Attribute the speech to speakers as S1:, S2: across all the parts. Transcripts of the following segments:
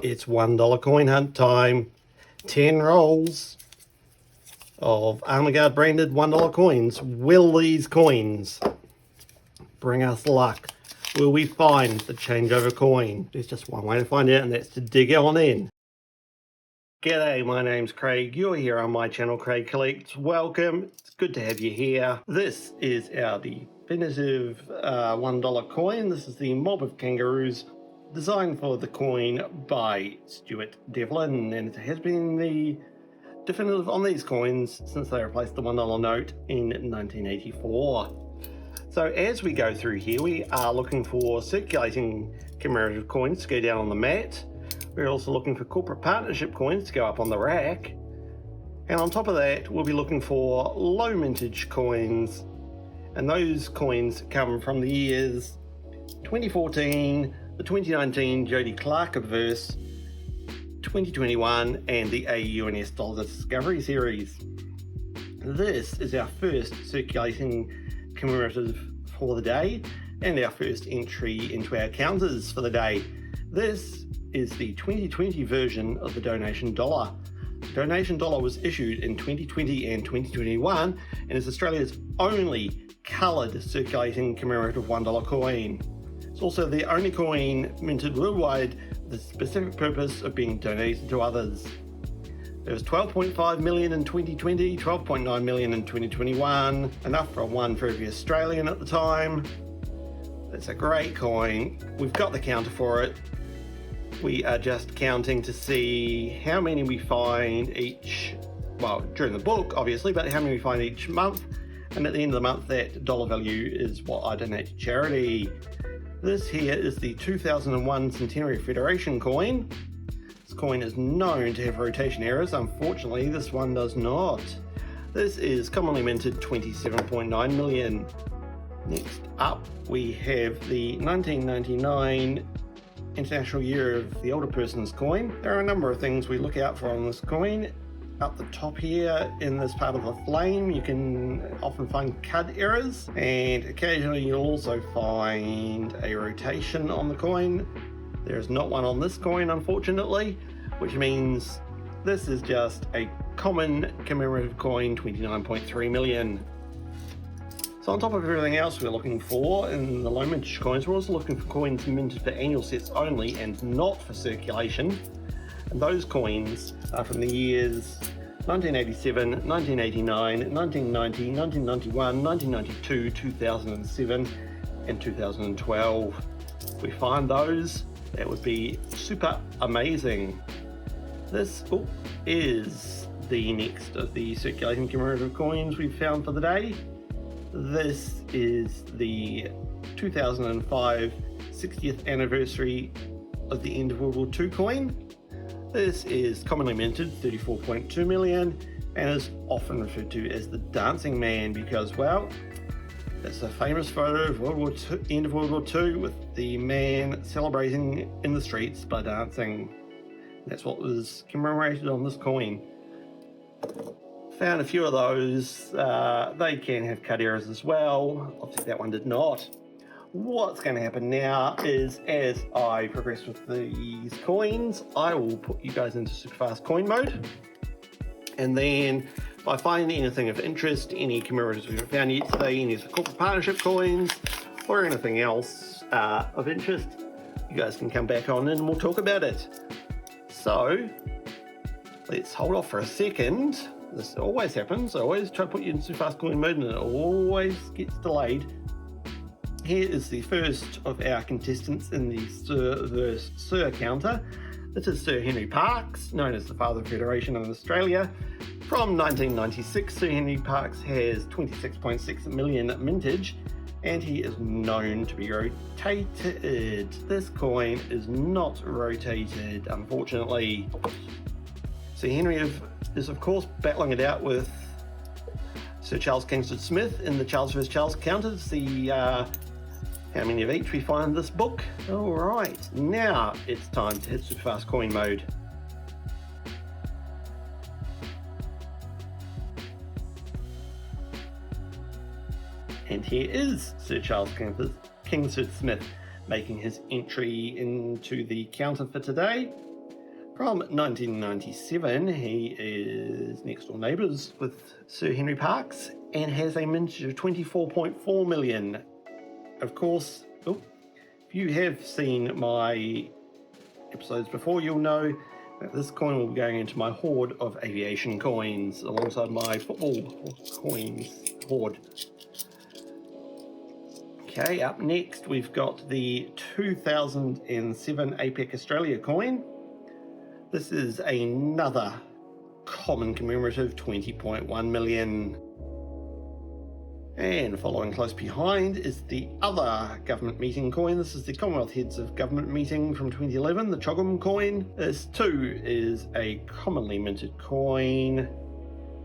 S1: It's $1 coin hunt time. 10 rolls of Armaguard branded $1 coins. Will these coins bring us luck? Will we find the changeover coin? There's just one way to find out, and that's to dig on in. G'day, my name's Craig. You're here on my channel, Craig Collects. Welcome. It's good to have you here. This is our definitive $1 coin. This is the Mob of Kangaroos, designed for the coin by Stuart Devlin, and it has been the definitive on these coins since they replaced the $1 note in 1984. So as we go through here, we are looking for circulating commemorative coins to go down on the mat. We're also looking for corporate partnership coins to go up on the rack. And on top of that, we'll be looking for low mintage coins. And those coins come from the years 2014, the 2019 Jody Clark Obverse, 2021, and the AUNS Dollar Discovery Series. This is our first circulating commemorative for the day and our first entry into our counters for the day. This is the 2020 version of the Donation Dollar. The Donation Dollar was issued in 2020 and 2021 and is Australia's only coloured circulating commemorative $1 coin. It's also the only coin minted worldwide with the specific purpose of being donated to others. There was 12.5 million in 2020, 12.9 million in 2021, enough for one for every Australian at the time. It's a great coin. We've got the counter for it. We are just counting to see how many we find each, well, during the book, obviously, but how many we find each month. And at the end of the month, that dollar value is what I donate to charity. This here is the 2001 Centenary Federation coin. This coin is known to have rotation errors. Unfortunately, this one does not. This is commonly minted 27.9 million. Next up, we have the 1999 International Year of the Older Person's coin. There are a number of things we look out for on this coin. Up the top here in this part of the flame, you can often find cud errors, and occasionally you'll also find a rotation on the coin. There is not one on this coin, unfortunately, which means this is just a common commemorative coin, 29.3 million. So on top of everything else we're looking for in the low mintage coins, we're also looking for coins minted for annual sets only and not for circulation. And those coins are from the years 1987, 1989, 1990, 1991, 1992, 2007, and 2012. If we find those, that would be super amazing. This is the next of the circulating commemorative coins we've found for the day. This is the 2005 60th anniversary of the end of World War II coin. This is commonly minted 34.2 million and is often referred to as the Dancing Man because, well, that's a famous photo of end of World War II with the man celebrating in the streets by dancing. That's what was commemorated on this coin. Found a few of those. They can have cut errors as well. Obviously that one did not. What's going to happen now is, as I progress with these coins, I will put you guys into super fast coin mode, and then if I find anything of interest, any commemoratives we haven't found yet today, any of the corporate partnership coins or anything else of interest, you guys can come back on and we'll talk about it. So let's hold off for a second. This always happens. I always try to put you in super fast coin mode and it always gets delayed. Here is the first of our contestants in the Sir vs Sir counter. This is Sir Henry Parkes, known as the Father of Federation in Australia. From 1996, Sir Henry Parkes has 26.6 million mintage, and he is known to be rotated. This coin is not rotated, unfortunately. Sir Henry is of course battling it out with Sir Charles Kingsford Smith in the Charles vs Charles counter to see how many of each we find in this book. Alright, now it's time to hit super fast coin mode. And here is Sir Charles Kingsford Smith making his entry into the counter for today. From 1997, he is next door neighbours with Sir Henry Parkes and has a mintage of 24.4 million. Of course, if you have seen my episodes before, you'll know that this coin will be going into my hoard of aviation coins alongside my football coins hoard. Okay, up next we've got the 2007 APEC Australia coin. This is another common commemorative, 20.1 million. And following close behind is the other government meeting coin. This is the Commonwealth Heads of Government meeting from 2011, the Choggum coin. This too is a commonly minted coin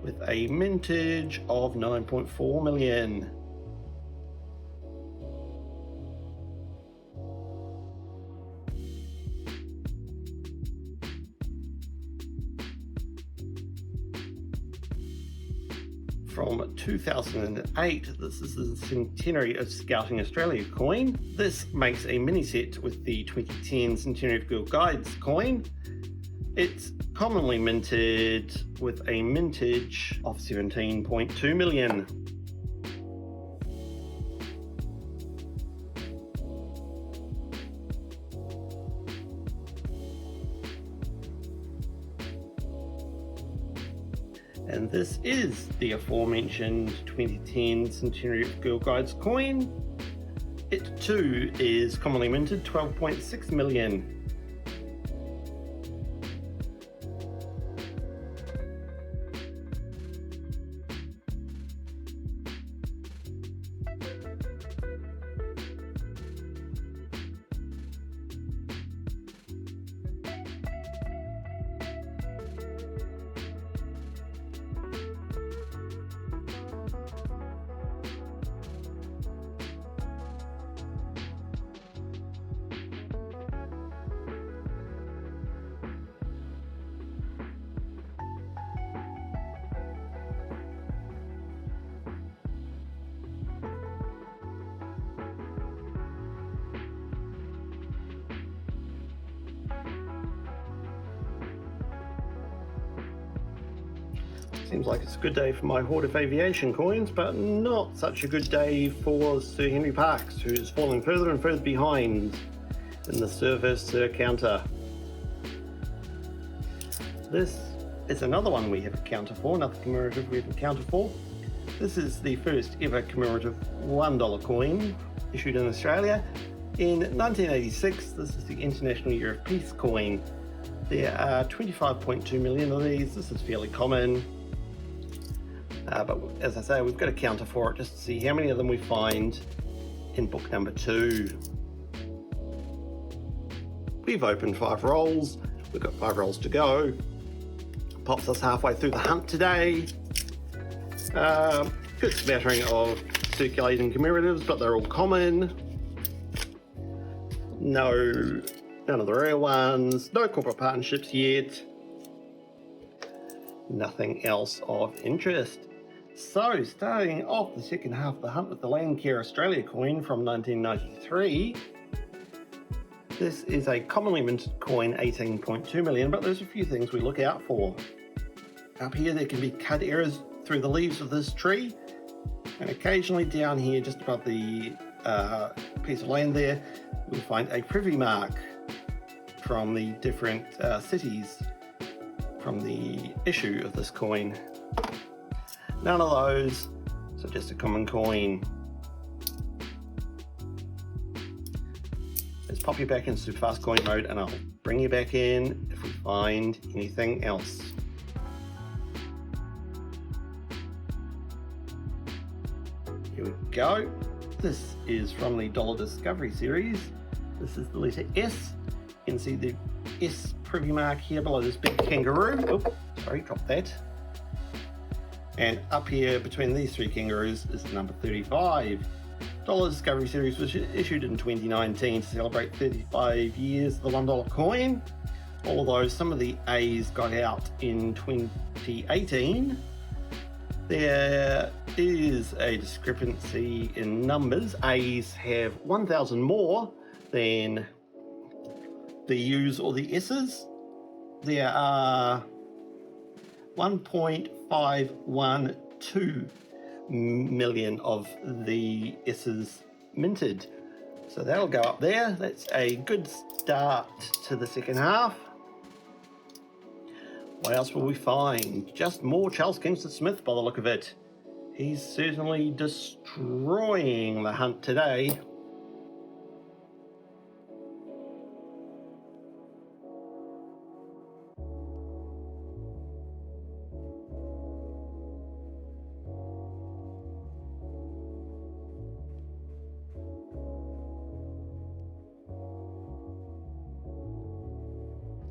S1: with a mintage of 9.4 million. From 2008, this is the Centenary of Scouting Australia coin. This makes a mini set with the 2010 Centenary of Girl Guides coin. It's commonly minted with a mintage of 17.2 million. And this is the aforementioned 2010 Centenary of Girl Guides coin. It too is commonly minted, 12.6 million. Seems like it's a good day for my hoard of aviation coins, but not such a good day for Sir Henry Parkes, who's falling further and further behind in the Sir counter. This is another one we have a counter for, another commemorative we have a counter for. This is the first ever commemorative $1 coin issued in Australia. In 1986, this is the International Year of Peace coin. There are 25.2 million of these. This is fairly common. But as I say, we've got a counter for it just to see how many of them we find in book number 2. We've opened 5 rolls. We've got 5 rolls to go. Pops us halfway through the hunt today. Good smattering of circulating commemoratives, but they're all common. None of the rare ones. No corporate partnerships yet. Nothing else of interest. So, starting off the second half of the hunt with the Landcare Australia coin from 1993. This is a commonly minted coin, 18.2 million, but there's a few things we look out for. Up here there can be cut errors through the leaves of this tree, and occasionally down here just above the piece of land there, we'll find a privy mark from the different cities from the issue of this coin. None of those, so just a common coin. Let's pop you back into super fast coin mode and I'll bring you back in if we find anything else. Here we go. This is from the Dollar Discovery series. This is the letter S. You can see the S privy mark here below this big kangaroo. Oh, sorry, dropped that. And up here between these 3 kangaroos is number 35. Dollar Discovery series was issued in 2019 to celebrate 35 years of the $1 coin. Although some of the A's got out in 2018, there is a discrepancy in numbers. A's have 1,000 more than the U's or the S's. there are 1.512 million of the S's minted. So that'll go up there. That's a good start to the second half. What else will we find? Just more Charles Kingston Smith by the look of it. He's certainly destroying the hunt today.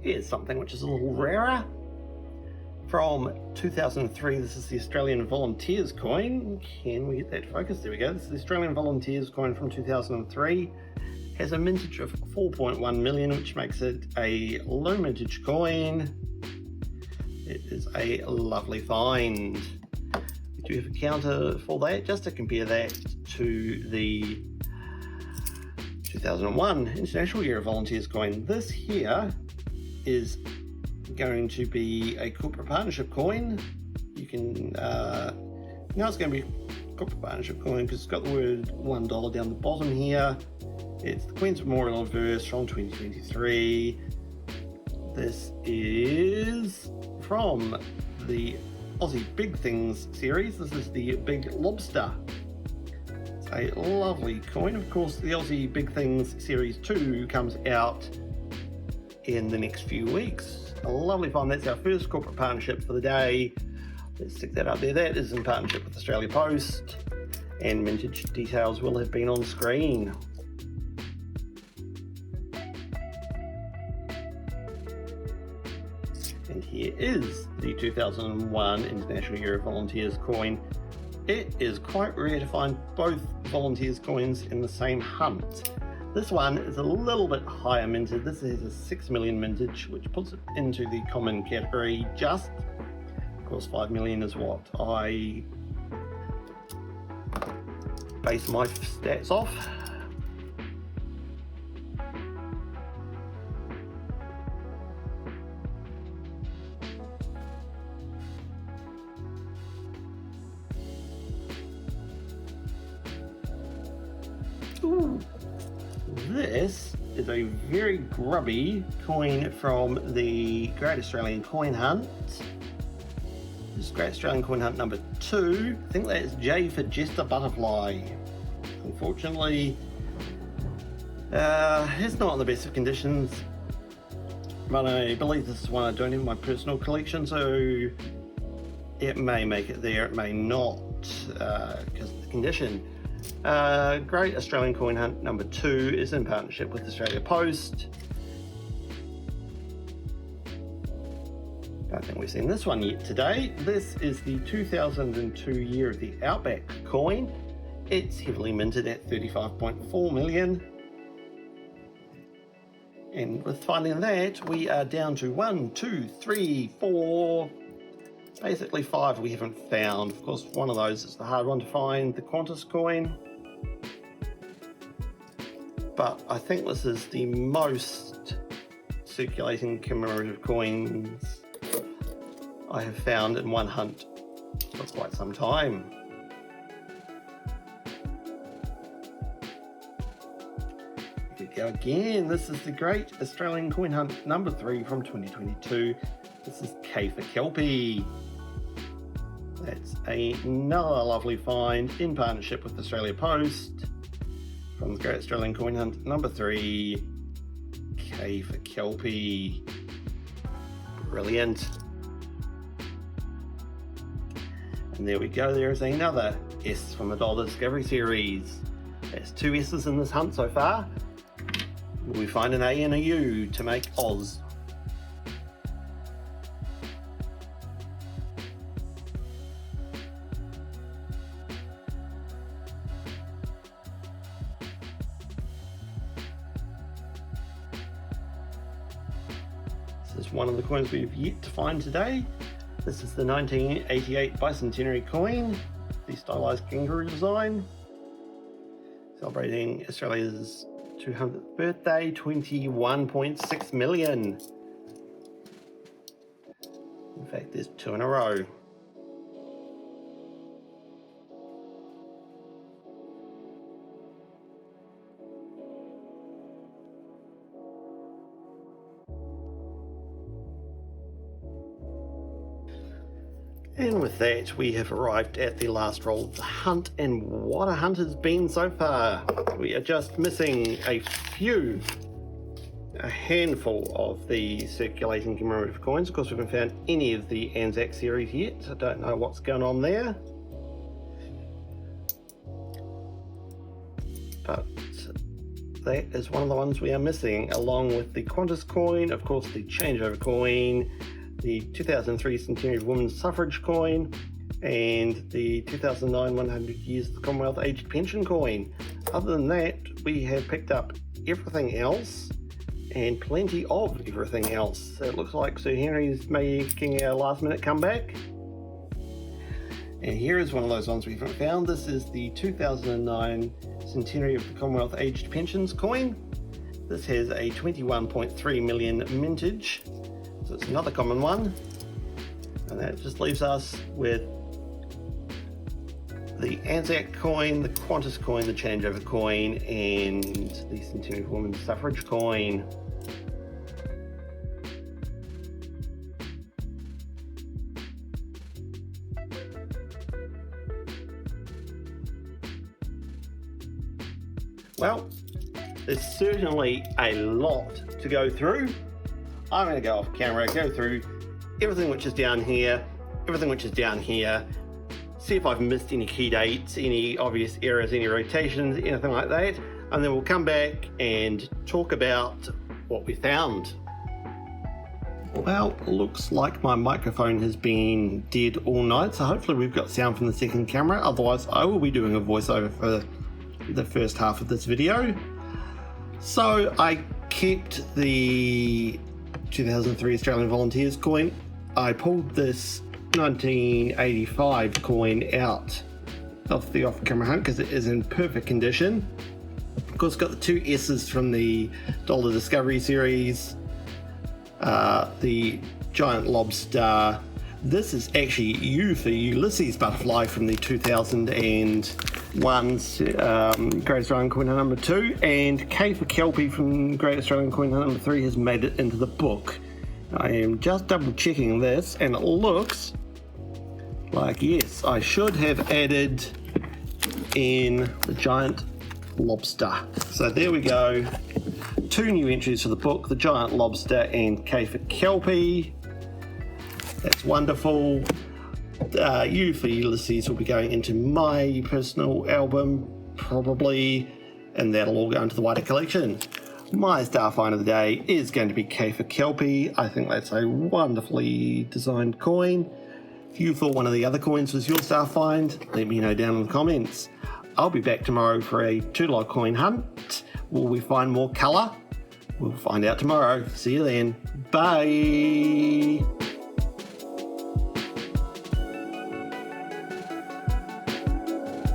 S1: Here's something which is a little rarer. From 2003, this is the Australian Volunteers coin. Can we get that focus? There we go. This is the Australian Volunteers coin from 2003. Has a mintage of 4.1 million, which makes it a low mintage coin. It is a lovely find. We do have a counter for that, just to compare that to the 2001 International Year of Volunteers coin. This here is going to be a corporate partnership coin. You can now it's going to be a corporate partnership coin because it's got the word $1 down the bottom here. It's the Queen's Memorial verse from 2023. This is from the Aussie Big Things series. This is the Big Lobster. It's a lovely coin. Of course, the Aussie Big Things series 2 comes out in the next few weeks. A lovely find. That's our first corporate partnership for the day. Let's stick that up there. That is in partnership with Australia Post, and mintage details will have been on screen. And here is the 2001 International Year of Volunteers coin. It is quite rare to find both Volunteers coins in the same hunt. This one is a little bit higher minted. This is a 6 million mintage, which puts it into the common category just. Of course, 5 million is what I base my stats off. Ooh. This is a very grubby coin from the Great Australian Coin Hunt. This is Great Australian Coin Hunt number 2. I think that's J for Jester Butterfly. Unfortunately, it's not in the best of conditions, but I believe this is one I don't have in my personal collection, so it may make it there, it may not, because of the condition. Great Australian Coin Hunt number 2 is in partnership with Australia Post. Don't think we've seen this one yet today. This is the 2002 Year of the Outback coin. It's heavily minted at 35.4 million. And with finding that, we are down to 1, 2, 3, 4, basically 5 we haven't found. Of course, one of those is the hard one to find, the Qantas coin. But I think this is the most circulating commemorative coins I have found in one hunt for quite some time. Here we go again. This is the Great Australian Coin Hunt number 3 from 2022. This is K for Kelpie. That's another lovely find in partnership with Australia Post from the Great Australian Coin Hunt number 3, K for Kelpie. Brilliant. And there we go, there is another S from the Dollar Discovery series. There's 2 S's in this hunt so far. Will we find an A and a U to make Oz? This is one of the coins we've yet to find today. This is the 1988 Bicentenary coin, the stylised kangaroo design, celebrating Australia's 200th birthday, 21.6 million. In fact, there's 2 in a row. And with that, we have arrived at the last roll of the hunt, and what a hunt has been so far. We are just missing a handful of the circulating commemorative coins. Of course, we haven't found any of the Anzac series yet, so I don't know what's going on there. But that is one of the ones we are missing, along with the Qantas coin, of course the changeover coin, the 2003 Centenary of Women's Suffrage coin, and the 2009 100 Years of the Commonwealth Aged Pension coin. Other than that, we have picked up everything else, and plenty of everything else. So it looks like Sir Henry's making a last minute comeback. And here is one of those ones we haven't found. This is the 2009 Centenary of the Commonwealth Aged Pensions coin. This has a 21.3 million mintage. So it's another common one, and that just leaves us with the Anzac coin, the Qantas coin, the changeover coin, and the Centenary of Women's Suffrage coin. Well, there's certainly a lot to go through. I'm going to go off camera, go through everything which is down here, everything which is down here, see if I've missed any key dates, any obvious errors, any rotations, anything like that, and then we'll come back and talk about what we found. Well, looks like my microphone has been dead all night, so hopefully we've got sound from the second camera, otherwise I will be doing a voiceover for the first half of this video. So I kept the 2003 Australian Volunteers coin. I pulled this 1985 coin out of the off-camera hunt because it is in perfect condition. Of course, got the 2 S's from the Dollar Discovery series, the Giant Lobster. This is actually U for Ulysses Butterfly from the 2001 Great Australian Coin Hunt number 2, and K for Kelpie from Great Australian Coin Hunt number 3 has made it into the book. I am just double checking this, and it looks like, yes, I should have added in the Giant Lobster. So there we go, 2 new entries for the book, the Giant Lobster and K for Kelpie. That's wonderful. U for Ulysses will be going into my personal album, probably, and that'll all go into the wider collection. My star find of the day is going to be K for Kelpie. I think that's a wonderfully designed coin. If you thought one of the other coins was your star find, let me know down in the comments. I'll be back tomorrow for a $2 coin hunt. Will we find more colour? We'll find out tomorrow. See you then. Bye.